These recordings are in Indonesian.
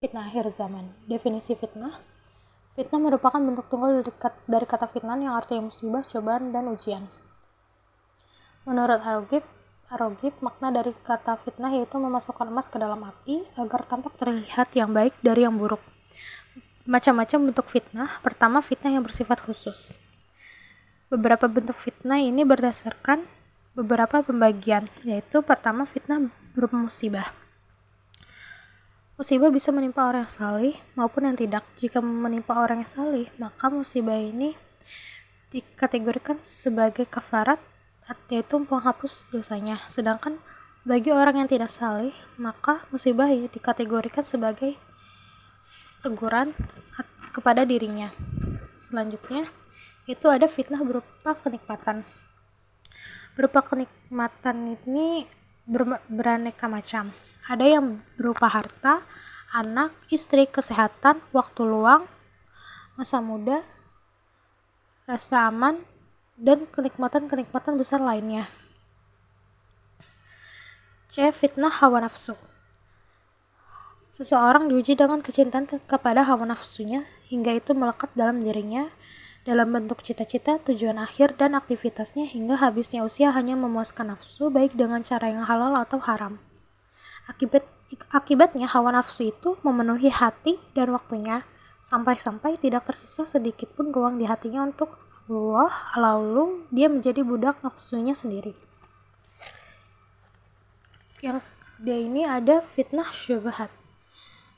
Fitnah akhir zaman. Definisi fitnah. Fitnah merupakan bentuk tunggal dari kata fitnah yang artinya musibah, cobaan, dan ujian. Menurut Arogib, makna dari kata fitnah yaitu memasukkan emas ke dalam api agar tampak terlihat yang baik dari yang buruk. Macam-macam bentuk fitnah. Pertama, fitnah yang bersifat khusus. Beberapa bentuk fitnah ini berdasarkan beberapa pembagian, yaitu pertama, fitnah bermusibah. Musibah bisa menimpa orang yang salih maupun yang tidak. Jika menimpa orang yang salih, maka musibah ini dikategorikan sebagai kafarat, yaitu penghapus dosanya. Sedangkan bagi orang yang tidak salih, maka musibah ini dikategorikan sebagai teguran kepada dirinya. Selanjutnya, itu ada fitnah berupa kenikmatan. Berupa kenikmatan ini beraneka macam. Ada yang berupa harta, anak, istri, kesehatan, waktu luang, masa muda, rasa aman, dan kenikmatan-kenikmatan besar lainnya. C. Fitnah hawa nafsu. Seseorang diuji dengan kecintaan kepada hawa nafsunya hingga itu melekat dalam dirinya dalam bentuk cita-cita, tujuan akhir, dan aktivitasnya hingga habisnya usia hanya memuaskan nafsu baik dengan cara yang halal atau haram. Akibatnya hawa nafsu itu memenuhi hati dan waktunya sampai-sampai tidak tersisa sedikit pun ruang di hatinya untuk Allah, lalu dia menjadi budak nafsunya sendiri. Yang dia ini ada fitnah syubhat.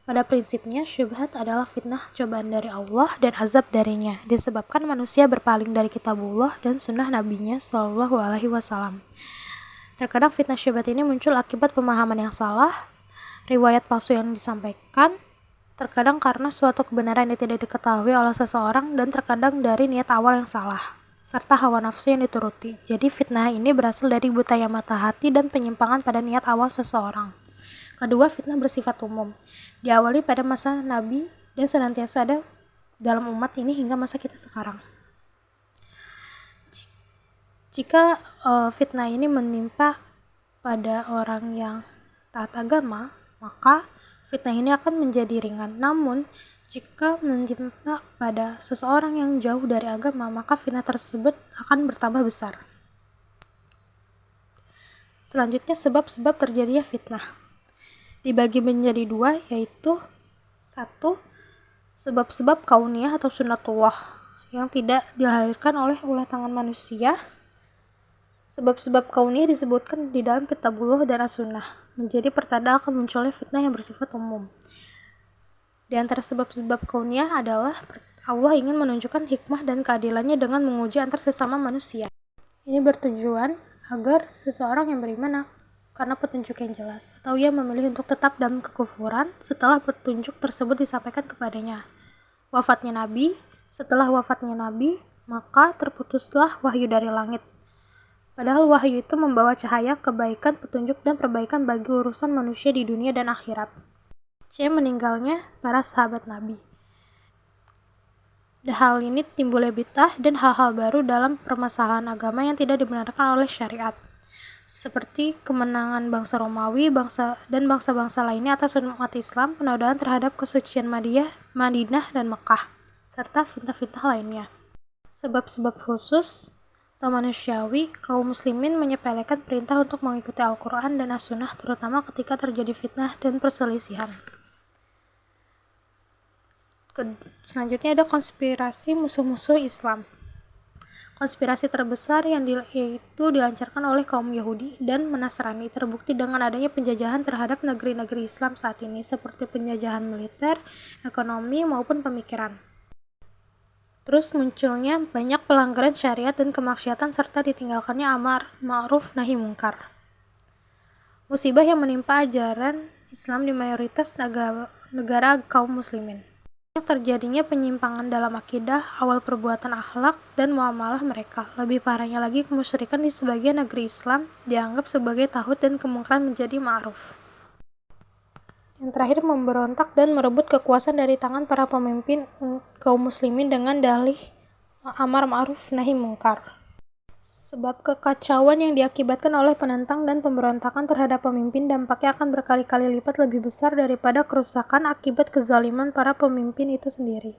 Pada prinsipnya, syubhat adalah fitnah cobaan dari Allah dan azab darinya, disebabkan manusia berpaling dari kitabullah dan sunnah nabinya SAW. Terkadang fitnah syubhat ini muncul akibat pemahaman yang salah, riwayat palsu yang disampaikan, terkadang karena suatu kebenaran yang tidak diketahui oleh seseorang, dan terkadang dari niat awal yang salah, serta hawa nafsu yang dituruti. Jadi fitnah ini berasal dari butanya mata hati dan penyimpangan pada niat awal seseorang. Kedua, fitnah bersifat umum. Diawali pada masa Nabi dan senantiasa ada dalam umat ini hingga masa kita sekarang. Jika fitnah ini menimpa pada orang yang taat agama, maka fitnah ini akan menjadi ringan. Namun, jika menimpa pada seseorang yang jauh dari agama, maka fitnah tersebut akan bertambah besar. Selanjutnya, sebab-sebab terjadinya fitnah dibagi menjadi dua, yaitu 1. Sebab-sebab kauniyah atau sunnatullah yang tidak dilahirkan oleh ulah tangan manusia. Sebab-sebab kauniyah disebutkan di dalam kitabullah dan as-sunnah, menjadi pertanda akan munculnya fitnah yang bersifat umum. Di antara sebab-sebab kauniyah adalah Allah ingin menunjukkan hikmah dan keadilannya dengan menguji antar sesama manusia. Ini bertujuan agar seseorang yang beriman karena petunjuk yang jelas, atau ia memilih untuk tetap dalam kekufuran setelah petunjuk tersebut disampaikan kepadanya. Setelah wafatnya Nabi, maka terputuslah wahyu dari langit. Padahal wahyu itu membawa cahaya, kebaikan, petunjuk, dan perbaikan bagi urusan manusia di dunia dan akhirat. C. Meninggalnya para sahabat Nabi. Hal ini timbulnya bid'ah dan hal-hal baru dalam permasalahan agama yang tidak dibenarkan oleh syariat, seperti kemenangan bangsa Romawi dan bangsa-bangsa lainnya atas umat Islam, penodaan terhadap kesucian Madinah dan Mekah, serta fitnah-fitnah lainnya. Sebab-sebab khusus atau manusiawi, kaum muslimin menyepelekan perintah untuk mengikuti Al-Quran dan As-Sunnah, terutama ketika terjadi fitnah dan perselisihan. Selanjutnya ada konspirasi musuh-musuh Islam. Konspirasi terbesar yaitu dilancarkan oleh kaum Yahudi dan Nasrani terbukti dengan adanya penjajahan terhadap negeri-negeri Islam saat ini, seperti penjajahan militer, ekonomi, maupun pemikiran. Terus munculnya banyak pelanggaran syariat dan kemaksiatan serta ditinggalkannya amar ma'ruf nahi mungkar. Musibah yang menimpa ajaran Islam di mayoritas negara kaum muslimin. Terjadinya penyimpangan dalam akidah, awal perbuatan akhlak, dan muamalah mereka. Lebih parahnya lagi, kemusyrikan di sebagian negeri Islam dianggap sebagai tauhid dan kemungkaran menjadi ma'ruf. Yang terakhir, memberontak dan merebut kekuasaan dari tangan para pemimpin kaum muslimin dengan dalih amar ma'ruf nahi mungkar. Sebab kekacauan yang diakibatkan oleh penentang dan pemberontakan terhadap pemimpin dampaknya akan berkali-kali lipat lebih besar daripada kerusakan akibat kezaliman para pemimpin itu sendiri.